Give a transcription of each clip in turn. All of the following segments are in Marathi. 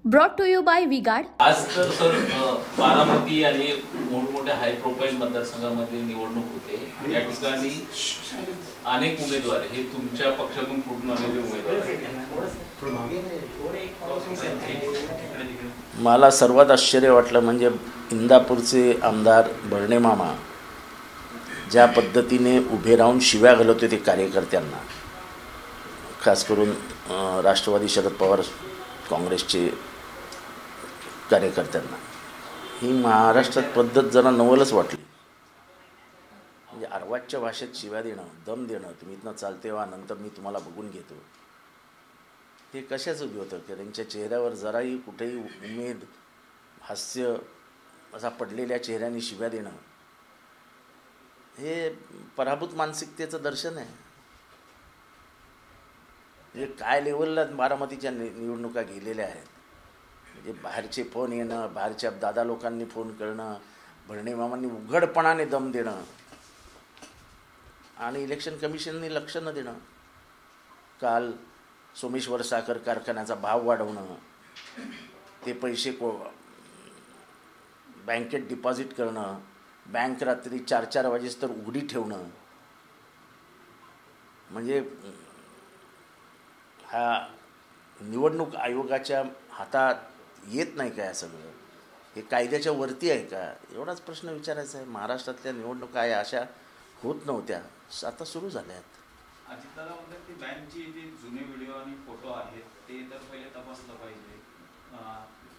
Brought to you by V-Guard. आज तर सर बारामती आणि मोठमोठ्या हाय प्रोफाईल मतदारसंघामध्ये निवडणूक होते। या ठिकाणी अनेक उमेदवार हे तुमच्या पक्षातून फुटून आलेले उमेदवार। मला सर्वात आश्चर्य वाटलं म्हणजे इंदापूरचे आमदार भरणे मामा ज्या पद्धतीने उभे राहून शिव्या घालत होते कार्यकर्त्यांना, खास करून राष्ट्रवादी शरद पवार काँग्रेसचे कार्यकर्त्यांना, ही महाराष्ट्रात पद्धत जरा नवलच वाटली। म्हणजे अर्वाच्य भाषेत शिव्या देणं, दम देणं, तुम्ही इथनं चालते व्हा, नंतर मी तुम्हाला बघून घेतो, हे कशाचं बी होतं की त्यांच्या चेहऱ्यावर जराही कुठेही उमेद, हास्य असा पडलेल्या चेहऱ्याने शिव्या देणं, हे पराभूत मानसिकतेचं दर्शन आहे। म्हणजे काय लेवलला बारामतीच्या निवडणुका गेलेल्या आहेत। म्हणजे बाहेरचे फोन येणं, बाहेरच्या दादा लोकांनी फोन करणं, भरणे मामांनी उघडपणाने दम देणं आणि इलेक्शन कमिशननी लक्ष न देणं, काल सोमेश्वर साखर कारखान्याचा भाव वाढवणं, ते पैसे बँकेत डिपॉझिट करणं, बँक रात्री 4-4 वाजेस्तर उघडी ठेवणं, म्हणजे हा निवडणूक आयोगाच्या हातात येत नाही काय सगळं? हे कायद्याच्या वरती आहे का? एवढाच प्रश्न विचारायचा आहे। महाराष्ट्रातल्या निवडणुका अशा होत नव्हत्या, आता सुरू झाल्या आहेत। अजितदादा म्हणतात की बँकची जे जुने व्हिडिओ आणि फोटो आहेत ते तर पहिले तपासलं पाहिजे।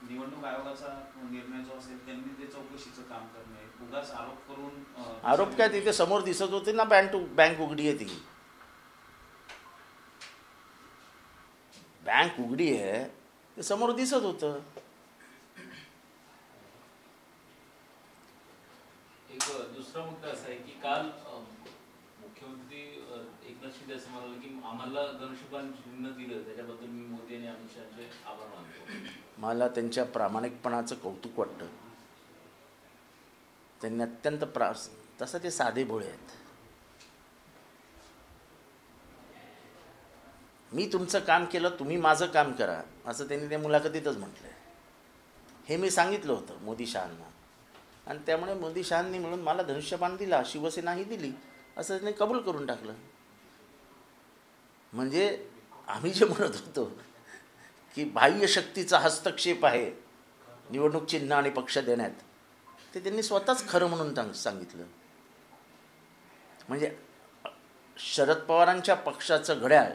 निवडणूक आयोगाचा निर्णय जो असेल त्यांनी ते चौकशीचं काम करणे, उगाच आरोप करून आरोप काय, तिथे समोर दिसत होते ना बँक उघडी आहे, ती बँक उघडी आहे, ते समोर दिसत होतं। एक दुसरा मुद्दा असा आहे की काल मुख्यमंत्री एकनाथ शिंदे असं म्हणाले की आम्हाला धनुष्यबाण चिन्ह दिलं, त्याच्याबद्दल मी मोदी आणि अमित शहाचे आभार मानतो। मला त्यांच्या प्रामाणिकपणाचं कौतुक वाटतं। त्यांनी अत्यंत तसं ते साधे भोळे आहेत। मी तुमचं काम केलं, तुम्ही माझं काम करा, असं त्यांनी त्या मुलाखतीतच म्हटलं आहे। हे मी सांगितलं होतं मोदी शहांना, आणि त्यामुळे मोदी शहांनी मिळून मला धनुष्यबाण दिला, शिवसेनाही दिली, असं त्यांनी कबूल करून टाकलं। म्हणजे आम्ही जे म्हणत होतो की बाह्य शक्तीचा हस्तक्षेप आहे निवडणूक चिन्ह आणि पक्ष देण्यात, ते त्यांनी स्वतःच खरं म्हणून सांगितलं। म्हणजे शरद पवारांच्या पक्षाचं घड्याळ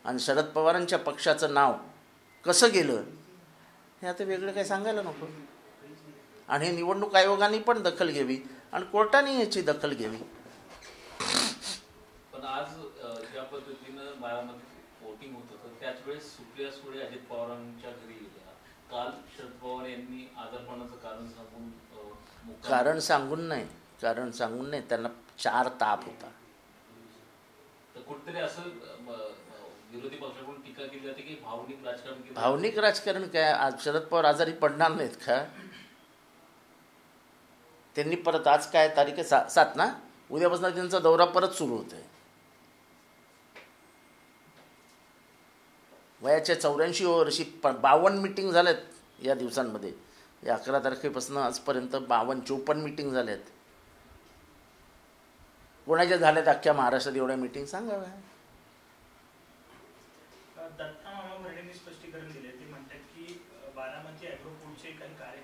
आणि शरद पवारांच्या पक्षाचं नाव कसं गेलं हे आता वेगळं काही सांगायला नको। आणि हे निवडणूक आयोगाने पण दखल घ्यावी आणि कोर्टाने याची दखल घ्यावी। पण आज ज्या पद्धतीनं बारामतीत वोटिंग होत होतं त्याच वेळेस सुप्रिया सुळे अजित पवारांच्या घरी गेल्या। काल शरद पवार यांनी आजारपणाचं कारण सांगून नाही, त्यांना 4 ताप होता। तर कुठेतरी असं विरोधी पक्षाकडून टीका केली जाते की भावनिक राजकारण केलं। भावनिक राजकारण काय? आज शरद पवार आजारी पडणार नाहीत का? त्यांनी परत, आज काय तारीख आहे 7 ना, उद्यापासून त्यांचा दौरा परत सुरू होतोय। वयाच्या 84 वर्षी 52 मीटिंग झाल्यात या दिवसांमध्ये। या 11 तारखेपासून आजपर्यंत 54 मीटिंग झाल्यात। कोणाच्या झाल्यात अख्ख्या महाराष्ट्रात एवढ्या मीटिंग सांगाव्या? दत्ता मामा भरणेंनी स्पष्टीकरण दिले। ते म्हणतात की बारामती ॲग्रोपोर्टचे काही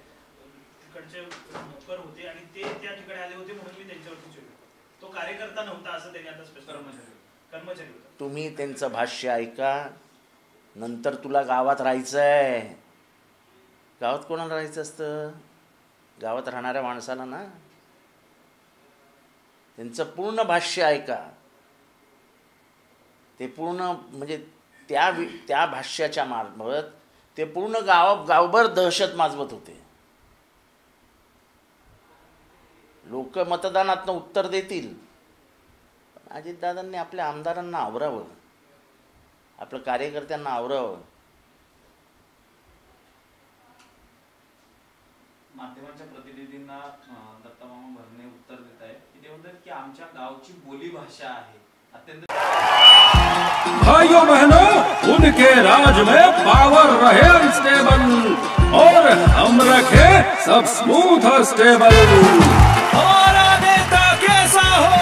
तिकडचे नोकर होते आणि ते त्या ठिकाणी आले होते म्हणून मी त्यांच्यावरती चिडलो। तो कार्यकर्ता नव्हता असं त्यांनी आता स्पष्ट कर्मचारी होता। तुम्ही त्यांचं भाष्य ऐका, नंतर तुला गावात राहायचं आहे। गावात कोणाला राहायचं असतं? गावात राहणाऱ्या माणसाला ना। त्यांचं पूर्ण भाष्य ऐका, ते पूर्ण म्हणजे त्या भाष्याच्या मार्फत ते पूर्ण गावभर दहशत माजवत होते। लोक मतदानातनं उत्तर देतील, अजितदादांनी आपल्या आमदारांना आवरावं, आपल्या कार्यकर्त्यांना आवरावं। माध्यमांच्या प्रतिनिधींना दत्ता मामा भरणे उत्तर देत आहेत की ते म्हणतात की आमच्या गावची बोली भाषा आहे, अत्यंत भाइयों बहनों, उनके राज में पावर रहे अनस्टेबल और हम रखे सब स्मूथ और स्टेबल। हमारा नेता कैसा हो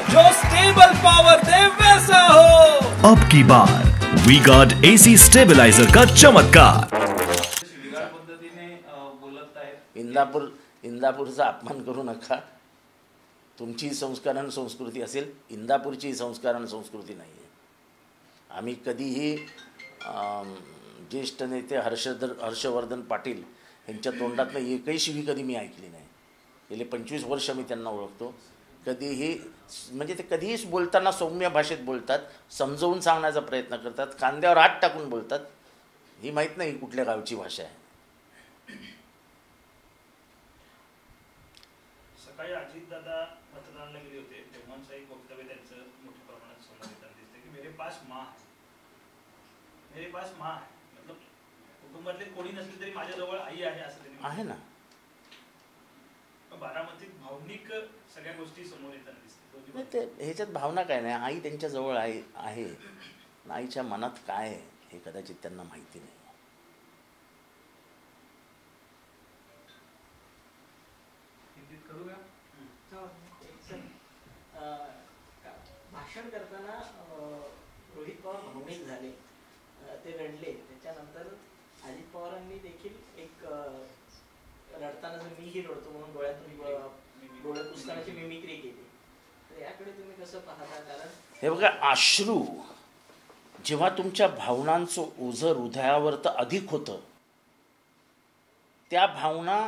जो स्टेबल पावर दे वैसा हो। अब की बार वी गार्ड एसी स्टेबलाइजर का चमत्कार। शिवीगाळ पद्धतीने बोलत आहेत। इंदापूरचा अपमान करू नका। तुमची संस्कार आणि संस्कृती असेल, इंदापूरची संस्कार आणि संस्कृती नाही आहे। आम्ही कधीही ज्येष्ठ नेते हर्षवर्धन पाटील यांच्या तोंडातनं एकही शिवी कधी मी ऐकली नाही। गेले 25 वर्ष मी त्यांना ओळखतो। कधीही म्हणजे ते कधीही बोलताना सौम्य भाषेत बोलतात, समजवून सांगण्याचा प्रयत्न करतात, खांद्यावर हात टाकून बोलतात। ही माहीत नाही कुठल्या गावची भाषा आहे। सकाळी अजितदादा मतदानाला गेले होते तेव्हाच एक वक्तव्य त्यांचं मोठ्या प्रमाणात समोर येताना दिसते की मेरे पास माँ है, मेरे पास माँ है, मतलब कुटुंबातले कोणी नसले तरी माझ्याजवळ आई आहे असं त्यांनी आहे ना। बारामतीत भावनिक सगळ्या गोष्टी समोर येताना दिसते। नाही ते ह्याच्यात भावना काय नाही, आई त्यांच्याजवळ आहे। आईच्या मनात काय आहे हे कदाचित त्यांना माहिती नाही। भाषण करताना रोहित पवार भावनिक झाले, ते रडले। त्याच्यानंतर अजित पवारांनी देखील एक रडताना जर मीही रडतो म्हणून डोळ्यातून डोळे पुसतानाची मिमिक्री केली। तर याकडे तुम्ही कसं पाहता? कारण हे बघा, अश्रू जेव्हा तुमच्या भावनांचं ओझं हृदयावर तर अधिक होतं, त्या भावना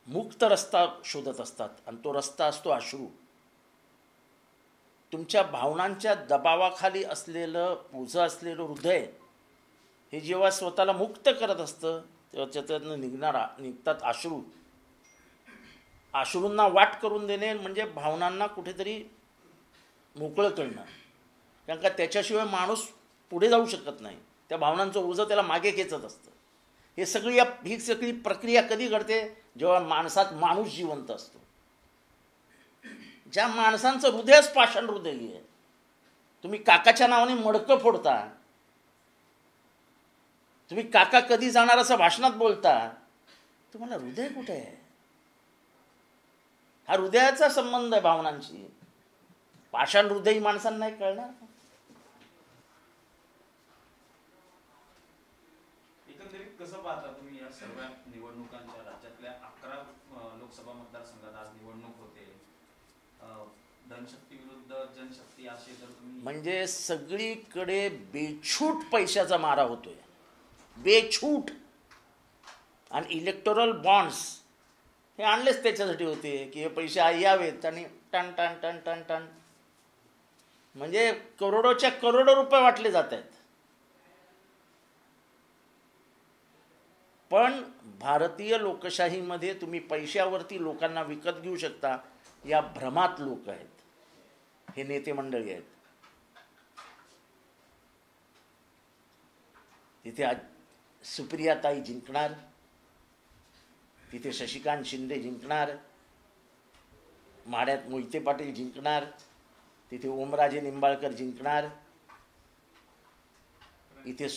मुक्त रस्ता शोधत असतात आणि तो रस्ता असतो अश्रू। तुमच्या भावनांच्या दबावाखाली असलेलं ओझं असलेलं हृदय हे जेव्हा स्वतःला मुक्त करत असतं तेव्हा त्याच्यातनं निघतात अश्रू। अश्रूंना वाट करून देणे म्हणजे भावनांना कुठेतरी मोकळं करणं, कारण का त्याच्याशिवाय माणूस पुढे जाऊ शकत नाही। त्या भावनांचं ओझं त्याला मागे खेचत असतं। ही सगळी प्रक्रिया कधी घडते? जेव्हा माणसात माणूस जिवंत असतो। ज्या माणसांचं हृदयच पाषाण हृदय आहे, तुम्ही काकाच्या नावाने मडकं फोडता, तुम्ही काका कधी जाणार असं भाषणात बोलता, तुम्हाला हृदय कुठे आहे? हा हृदयाचा संबंध आहे भावनांशी। पाषाण हृदयी माणसांना नाही कळणार। एकंदरीत कसं पाहता तुम्ही या सर्व निवडणुकांच्या? राज्यातल्या 11 लोकसभा मतदारसंघात आज निवडणूक होते। धनशक्ती विरुद्ध जनशक्ती असे जर तुम्ही म्हणजे सगळीकडे बेछूट पैशाचा मारा होतोय, बेछूट। आणि इलेक्टोरल बॉन्ड्स हे आणलेच त्याच्यासाठी होते की हे पैसे यावेत आणि टन टन टन टन टन म्हणजे करोडोच्या करोडो रुपये वाटले जात आहेत। पण भारतीय लोकशाहीमध्ये तुम्ही पैशावरती लोकांना विकत घेऊ शकता या भ्रमात लोक आहेत, हे नेते मंडळी आहेत। तिथे आज सुप्रियाताई जिंकणार, तिथे शशिकांत शिंदे जिंकणार, माढ्यात मोहिते पाटील जिंकणार, तिथे ओमराजे निंबाळकर जिंकणार, इथे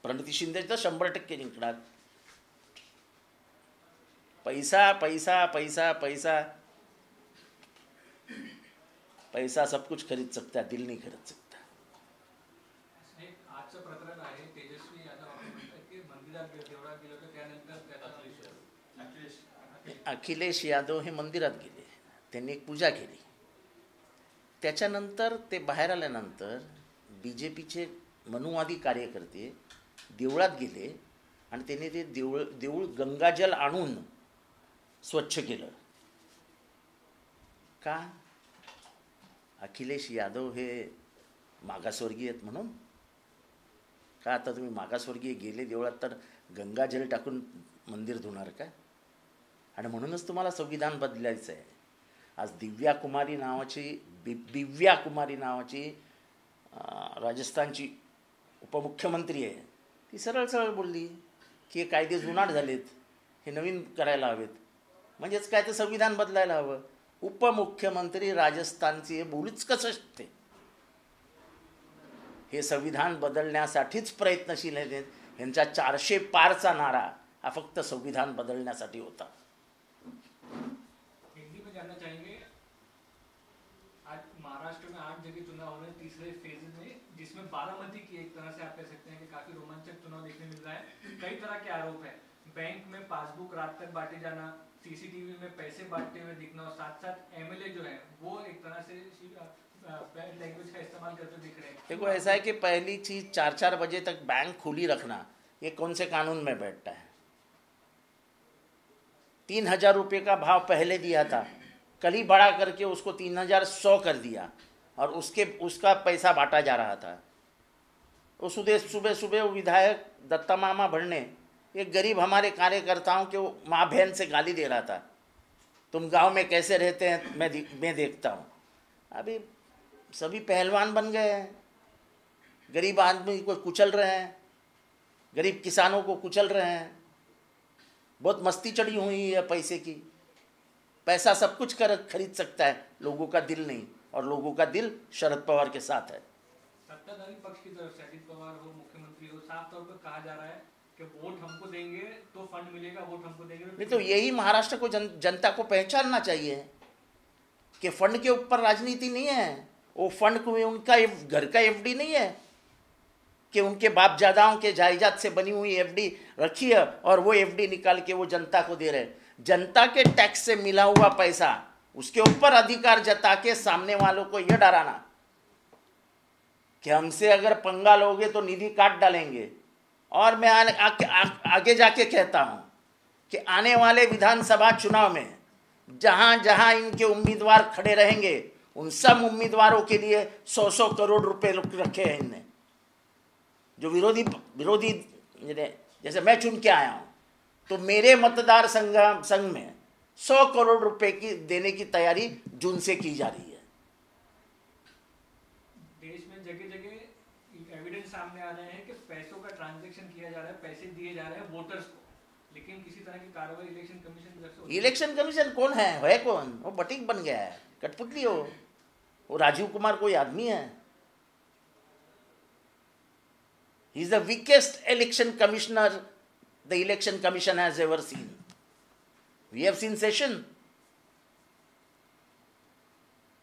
प्रणिती शिंदे तर 100% जिंकणार। पैसा पैसा पैसा पैसा पैसा सब कुछ खरीद सकता, दिल नहीं खरीद सकता। आजचं प्रकरण आहे तेजस्वी यादव म्हणतात की मंदिरात देवळात गेलो तर त्यानंतर अखिलेश यादव हे मंदिरात गेले, त्यांनी एक पूजा केली। त्याच्यानंतर ते बाहेर आल्यानंतर BJPचे मनुवादी कार्यकर्ते देवळात गेले आणि त्यांनी ते देऊळ गंगाजल आणून स्वच्छ केलं। का? अखिलेश यादव हे मागासवर्गीय आहेत म्हणून? का आता तुम्ही मागासवर्गीय गेले देवळात तर गंगाजल टाकून मंदिर धुणार का? आणि म्हणूनच तुम्हाला संविधान बदलायचं आहे। आज दिव्या कुमारी नावाची राजस्थानची उपमुख्यमंत्री आहे, ती सरळ सरळ बोलली की हे कायदे जुनाट झालेत, हे नवीन करायला हवेत। म्हणजेच काय, तर संविधान बदलायला हवं। उपमुख्यमंत्री राजस्थानचे बोलूच कसं शकते? हे संविधान बदलण्यासाठीच प्रयत्नशील आहेत. यांचा 400 पारचा नारा हा फक्त संविधान बदलण्यासाठी होता. हिंदी में जानना चाहेंगे, आज महाराष्ट्र में 8 जगह चुनाव हो रहे हैं तीसरे फेज में, जिसमें बारामती की एक तरह से आप कह सकते हैं कि काफी रोमांचक चुनाव देखने मिल रहा है. कई तरह के आरोप हैं, बैंक में पासबुक रात तक बांटे जाना, सीसीटीवी में पैसे बांटते हुए दिखना, और साथ साथ एमएलए जो है वो एक तरह से बैड लैंग्वेज का इस्तेमाल करते दिख रहे हैं. देखो, ऐसा है कि पहली चीज 4-4 बजे तक बैंक खुली रखना, ये कौन से कानून में बैठता है? 3,000 रुपये का भाव पहले दिया था, कल ही बढ़ा करके उसको 3,100 कर दिया, और उसका पैसा बांटा जा रहा था. वो सुबह सुबह विधायक दत्ता मामा भरने एक गरीब हमारे कार्यकर्ताओं के माँ बहन से गाली दे रहा था, तुम गांव में कैसे रहते हैं मैं देखता हूँ. अभी सभी पहलवान बन गए हैं, गरीब आदमी को कुचल रहे हैं, गरीब किसानों को कुचल रहे हैं. बहुत मस्ती चढ़ी हुई है पैसे की. पैसा सब कुछ खरीद सकता है, लोगों का दिल नहीं, और लोगों का दिल शरद पवार के साथ है. सत्ताधारी पक्ष की तरफ से अजित पवार हो, मुख्यमंत्री हो, साफ तौर पर कहा जा रहा है कि वोट हमको देंगे तो फंड मिलेगा, वोट हमको देंगे नहीं तो यही महाराष्ट्र को जनता को पहचानना चाहिए कि फंड के ऊपर राजनीति नहीं है. वो फंड को उनका घर का एफडी नहीं है कि उनके बाप जादाओं के जायदाद से बनी हुई एफडी रखी है और वो एफडी निकाल के वो जनता को दे रहे हैं. जनता के टैक्स से मिला हुआ पैसा, उसके ऊपर अधिकार जता के सामने वालों को यह डराना कि हमसे अगर पंगा लोगे तो निधि काट डालेंगे. और मैं आगे जाके कहता हूं कि आने वाले विधानसभा चुनाव में जहां जहां इनके उम्मीदवार खड़े रहेंगे, उन सब उम्मीदवारों के लिए 100-100 करोड़ रुपए रखे हैं इनने. जो विरोधी जैसे मैं चुन के आया हूं, तो मेरे मतदार संघ में 100 करोड़ रुपए की देने की तैयारी जून से की जा रही है. देश में जगह जगह एविडेंस सामने आ रहे हैं कि पैसों का ट्रांजैक्शन किया जा रहा है, पैसे दिए जा रहे हैं वोटर्स को, लेकिन किसी तरह की कार्रवाई इलेक्शन कमीशन की तरफ से. इलेक्शन कमीशन कौन है कौन? वो बटीक बन गया है, कठपुतली हो. वो राजीव कुमार कोई आदमी है? He is the weakest election commissioner the election commission has ever seen. We have seen session.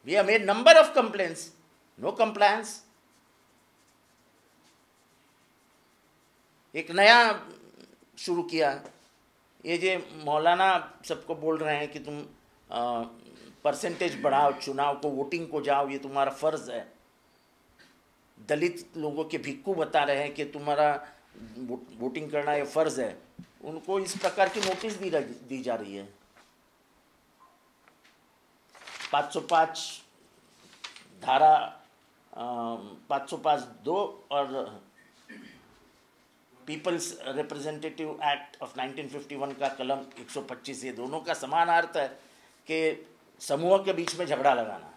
We have made number of complaints. No compliance. एक नया शुरू किया, ये जो मौलाना सबको बोल रहे हैं कि तुम परसेंटेज बढ़ाओ, चुनाव को, वोटिंग को जाओ, ये तुम्हारा फर्ज है. दलित लोगों के भिक्खू बता रहे हैं कि तुम्हारा वोटिंग करना ये फर्ज है. उनको इस प्रकार की नोटिस दी जा रही है. 505 धारा 505(2) और पीपल्स रिप्रेजेंटेटिव एक्ट ऑफ 1951 का कलम 125, ये दोनों का समान अर्थ है कि समूह के बीच में झगड़ा लगाना.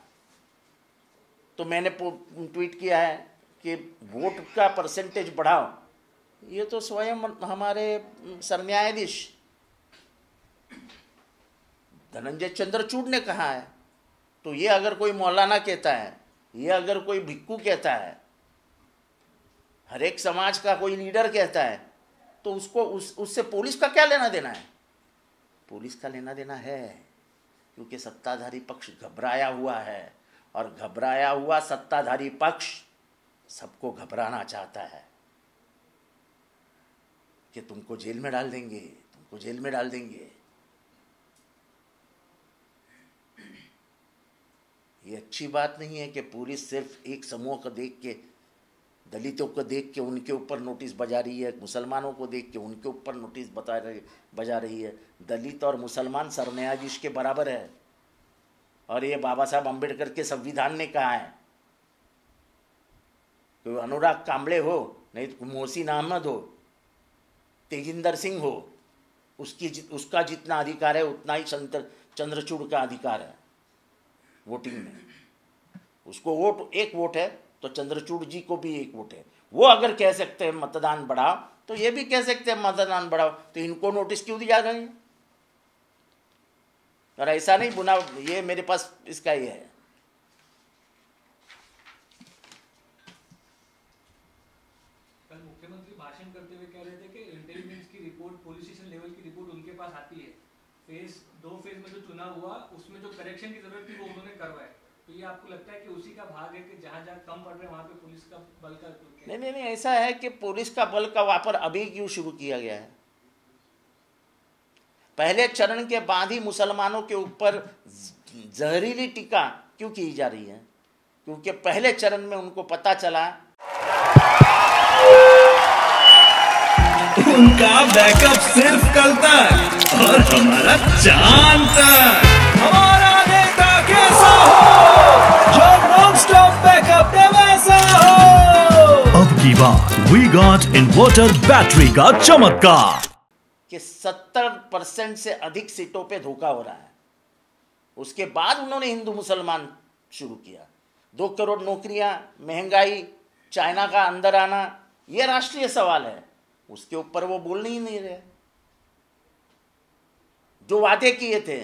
तो मैंने ट्वीट किया है कि वोट का परसेंटेज बढ़ाओ. ये तो स्वयं हमारे सरन्यायाधीश धनंजय चंद्रचूड़ ने कहा है. तो ये अगर कोई मौलाना कहता है, ये अगर कोई भिक्खू कहता है, हर एक समाज का कोई लीडर कहता है, तो उसको उससे पुलिस का क्या लेना देना है? पुलिस का लेना देना है, क्योंकि सत्ताधारी पक्ष घबराया हुआ है, और घबराया हुआ सत्ताधारी पक्ष सबको घबराना चाहता है कि तुमको जेल में डाल देंगे, तुमको जेल में डाल देंगे. ये अच्छी बात नहीं है कि पुलिस सिर्फ एक समूह को देख के, दलितों को देख के उनके ऊपर नोटिस बजा रही है, मुसलमानों को देख के उनके ऊपर नोटिस बजा रही है. दलित और मुसलमान सरन्यायाधीश के बराबर है, और ये बाबा साहब अम्बेडकर के संविधान ने कहा है. कोई अनुराग कांबळे हो, नहीं तो मोहसिन अहमद हो, तेजिंदर सिंह हो, उसका जितना अधिकार है उतना ही चंद्रचूड़ का अधिकार है वोटिंग में. उसको एक वोट है तो चंद्रचूड़ जी को भी एक वोट है. वो अगर कह सकते हैं मतदान बढ़ाओ, तो ये भी कह सकते हैं मतदान बढ़ाओ. तो इनको नोटिस क्यों दी जा रही है? और ऐसा नहीं बुना, ये मेरे पास इसका ये है. पास आती है, दो फेज में जो चुनाव हुआ उसमें जो करेक्शन की जरूरत थी वो उन्होंने करवाया, तो ये आपको लगता है कि उसी का भाग है कि जहाँ जहाँ कम पड़ रहे हैं वहाँ पे पुलिस का बल का नहीं, ऐसा है कि पुलिस का बल का वापर अभी क्यों शुरू किया गया है? पहले चरण के बाद ही मुसलमानों के ऊपर जहरीली टीका क्यों की जा रही है? क्योंकि पहले चरण में उनको पता चला उनका बैकअप सिर्फ कल तक और हमारा चांद तक। हमारा नेता कैसा हो जो नॉन स्टॉप बैकअप दे वैसा हो। अब की बार वी गॉट इन्वर्टर बैटरी का चमत्कार कि 70% से अधिक सीटों पे धोखा हो रहा है। उसके बाद उन्होंने हिंदू मुसलमान शुरू किया। 2 करोड़ नौकरियां, महंगाई, चाइना का अंदर आना, यह राष्ट्रीय सवाल है, उसके ऊपर वो बोलने ही नहीं रहे। जो वादे किए थे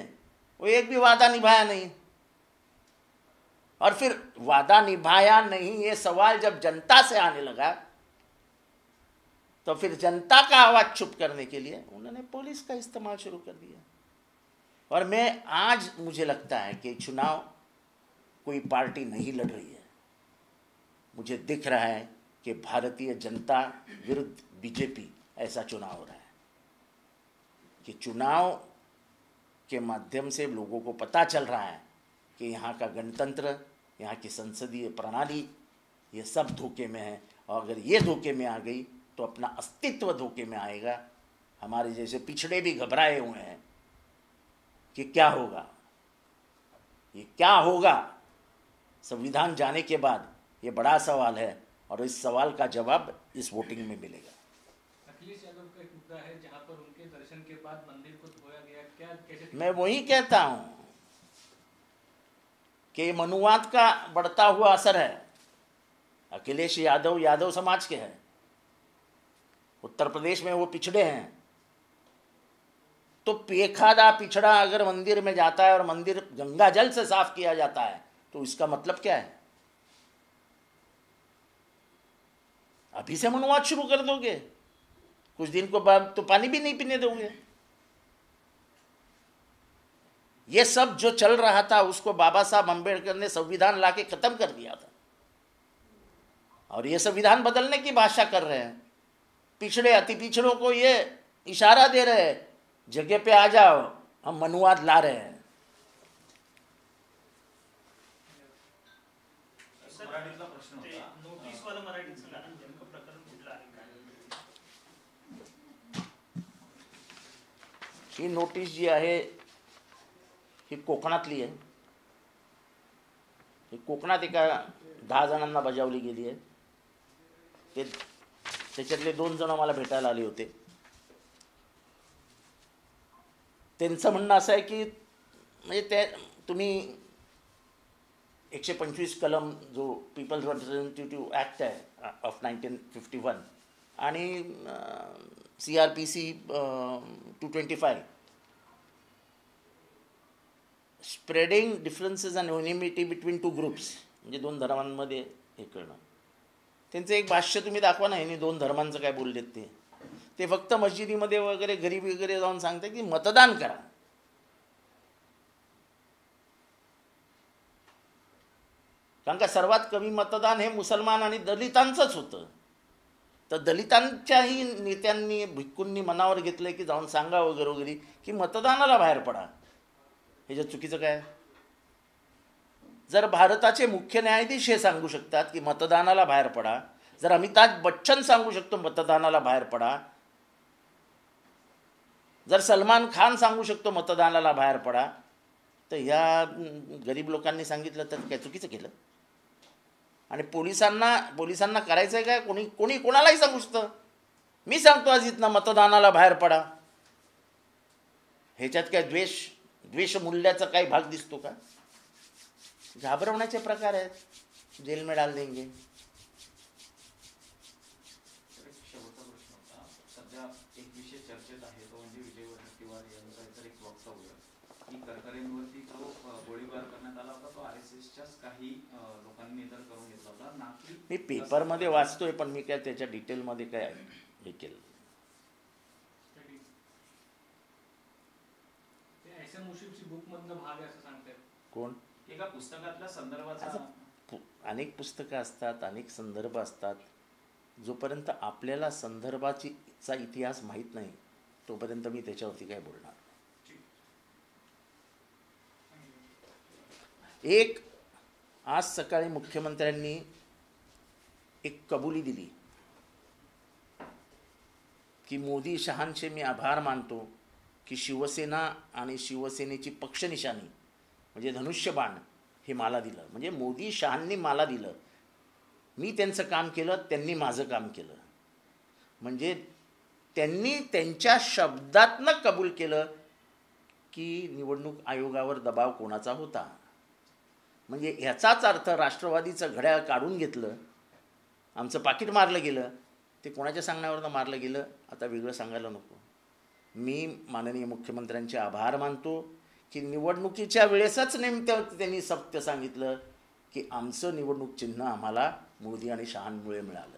वो एक भी वादा निभाया नहीं, और फिर वादा निभाया नहीं ये सवाल जब जनता से आने लगा तो फिर जनता का आवाज चुप करने के लिए उन्होंने पुलिस का इस्तेमाल शुरू कर दिया। और आज मुझे लगता है कि चुनाव कोई पार्टी नहीं लड़ रही है। मुझे दिख रहा है कि भारतीय जनता विरुद्ध बीजेपी ऐसा चुनाव हो रहा है कि चुनाव के माध्यम से लोगों को पता चल रहा है कि यहाँ का गणतंत्र, यहाँ की संसदीय प्रणाली, ये सब धोखे में है। और अगर ये धोखे में आ गई तो अपना अस्तित्व धोखे में आएगा। हमारे जैसे पिछड़े भी घबराए हुए हैं कि क्या होगा, ये क्या होगा। संविधान जाने के बाद ये बड़ा सवाल है और इस सवाल का जवाब इस वोटिंग में मिलेगा। अखिलेश यादव का एक मुद्दा है जहां पर उनके दर्शन के बाद मंदिर को धोया गया, क्या कैसे? मैं वही कहता हूं कि मनुवाद का बढ़ता हुआ असर है। अखिलेश यादव यादव समाज के हैं, उत्तर प्रदेश में वो पिछड़े हैं, तो पेखादा पिछड़ा अगर मंदिर में जाता है और मंदिर गंगा जल से साफ किया जाता है तो इसका मतलब क्या है? अभी से मनुवाद शुरू कर दोगे, कुछ दिन को बाद तो पानी भी नहीं पीने दोगे। ये सब जो चल रहा था उसको बाबा साहब अम्बेडकर ने संविधान लाके खत्म कर दिया था, और ये संविधान बदलने की भाषा कर रहे हैं। पिछड़े अति पिछड़ों को ये इशारा दे रहे हैं, जगह पे आ जाओ, हम मनुवाद ला रहे हैं। मराठीतला प्रश्न होता, नोटीसवाला मराठीत सांगा ना, नेमकं प्रकरण कुठलं आहे काय? ही नोटीस जी आहे ही कोकणातली आहे। ही कोकणात एका 10 जणांना बजावली गेली आहे। त्याच्यातले 2 जण मला भेटायला आले होते। त्यांचं म्हणणं असं आहे की म्हणजे ते तुम्ही 125 कलम जो पीपल्स रिप्रेझेंटेटिव्ह ॲक्ट आहे ऑफ 1951 आणि CRPC 225 spreading differences and unimity between 2 groups, म्हणजे 2 धर्मांमध्ये हे करणं। त्यांचं एक भाष्य तुम्ही दाखवा ना, ह्यांनी 2 धर्मांचं काय बोललेत ते फक्त मस्जिदीमध्ये वगैरे घरी वगैरे जाऊन सांगते की मतदान करा। कारण का सर्वात कमी मतदान हे मुसलमान आणि दलितांचंच होतं। तर दलितांच्याही नेत्यांनी भिक्कूंनी मनावर घेतलं की जाऊन सांगा वगैरे वगैरे की मतदानाला बाहेर पडा। ह्याच्यात चुकीचं काय? जर भारताचे मुख्य न्यायाधीश हे सांगू शकतात की मतदानाला बाहेर पडा, जर अमिताभ बच्चन सांगू शकतो मतदानाला बाहेर पडा, जर सलमान खान सांगू शकतो मतदानाला बाहेर पडा, तर ह्या गरीब लोकांनी सांगितलं तर काय चुकीचं केलं? आणि पोलिसांना करायचं आहे काय? कोणी कोणालाही सांगू शकतं, मी सांगतो आज इथनं मतदानाला बाहेर पडा। ह्याच्यात काय द्वेष मूल्याचा काही भाग दिसतो का? घाबरवण्याचे प्रकार आहेत, जेल में डाल देंगे। शेवटचा प्रश्न होता, सध्या एक विषय चर्चेत आहे तो म्हणजे विजय वडेट्टीवार यांचा एक वक्तव्य की करकरेंवरती जो गोळीबार करण्यात आला होता तो RSSच्याच काही लोकांनी तर करून घेतला होता ना की मी पेपरमध्ये वाचतोय, पण मी काय त्याच्या डिटेलमध्ये काय हे केलं। SM मुशीफची बुक मधला भाग आहे असं सांगतायत. कोण? एका पुस्तकातल्या संदर्भाचा अनेक पुस्तकं असतात, अनेक संदर्भ असतात. जोपर्यंत आपल्याला संदर्भाचा इतिहास माहीत नाही तोपर्यंत मी त्याच्यावरती काय बोलणार. एक आज सकाळी मुख्यमंत्र्यांनी एक कबुली दिली की मोदी शहांचे मी आभार मानतो की शिवसेना आणि शिवसेनेची पक्षनिशाणी म्हणजे धनुष्यबाण हे मला दिलं. म्हणजे मोदी शहांनी मला दिलं, मी त्यांचं काम केलं, त्यांनी माझं काम केलं. म्हणजे त्यांनी त्यांच्या शब्दातनं कबूल केलं की निवडणूक आयोगावर दबाव कोणाचा होता. म्हणजे ह्याचाच अर्थ राष्ट्रवादीचं घड्याळ काढून घेतलं, आमचं पाकीट मारलं गेलं. ते कोणाच्या सांगण्यावरनं मारलं गेलं आता वेगळं सांगायला नको. मी माननीय मुख्यमंत्र्यांचे आभार मानतो की निवडणुकीच्या वेळेसच नेमकं त्यांनी सत्य सांगितलं की आमचं निवडणूक चिन्ह आम्हाला मोदी आणि शहांमुळे मिळालं.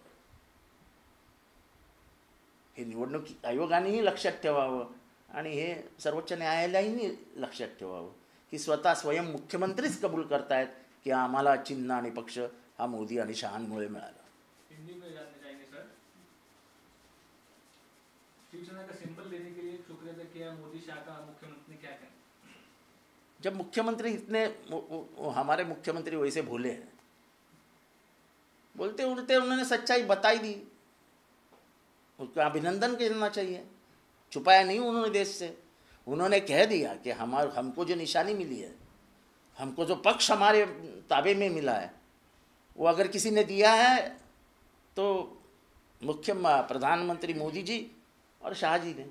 हे निवडणूक आयोगानेही लक्षात ठेवावं आणि हे सर्वोच्च न्यायालयाने लक्षात ठेवावं की स्वतः स्वयं मुख्यमंत्रीच कबूल करतायत की आम्हाला चिन्ह आणि पक्ष हा मोदी आणि शहांमुळे मिळाला. हिंदी में जानना चाहेंगे सर, शिवसेना का सिंबल लेने के लिए शुक्रिया किया मोदी शाह का, मुख्यमंत्री ने क्या कहा? जब मुख्यमंत्री इतने हमारे मुख्यमंत्री वैसे भोले हैं, बोलते उड़ते उन्होंने सच्चाई बताई दी, उसका अभिनंदन करना चाहिए. छुपाया नहीं उन्होंने देश से. उन्होंने कह दिया कि हमको जो निशानी मिली है, हमको जो पक्ष हमारे ताबे में मिला है, वो अगर किसी ने दिया है तो प्रधानमंत्री मोदी जी और शाह जी ने.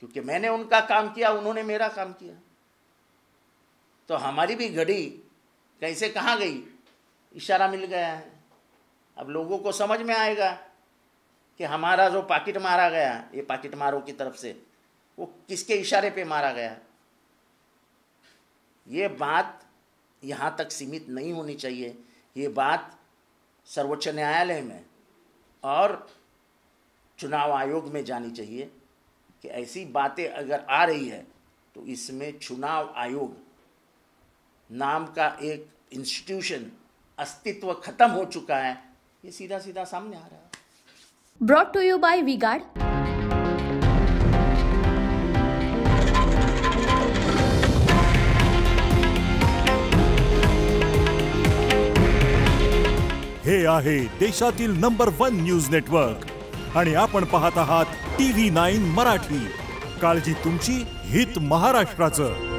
क्योंकि मैंने उनका काम किया, उन्होंने मेरा काम किया. तो हमारी भी घड़ी कैसे कहाँ गई, इशारा मिल गया है. अब लोगों को समझ में आएगा कि हमारा जो पाकिट मारा गया, ये पाकिट मारों की तरफ से, वो किसके इशारे पे मारा गया. ये बात यहाँ तक सीमित नहीं होनी चाहिए. ये बात सर्वोच्च न्यायालय में और चुनाव आयोग में जानी चाहिए कि ऐसी बातें अगर आ रही है तो इसमें चुनाव आयोग नाम का एक इंस्टीट्यूशन अस्तित्व खत्म हो चुका है. ये सीधा सीधा सामने आ रहा है. Brought to you by V-Guard. हे आहे देशातील नंबर 1 न्यूज नेटवर्क आणि आपण पाहत आहात TV9 मराठी. काळजी तुमची, हित महाराष्ट्राचं.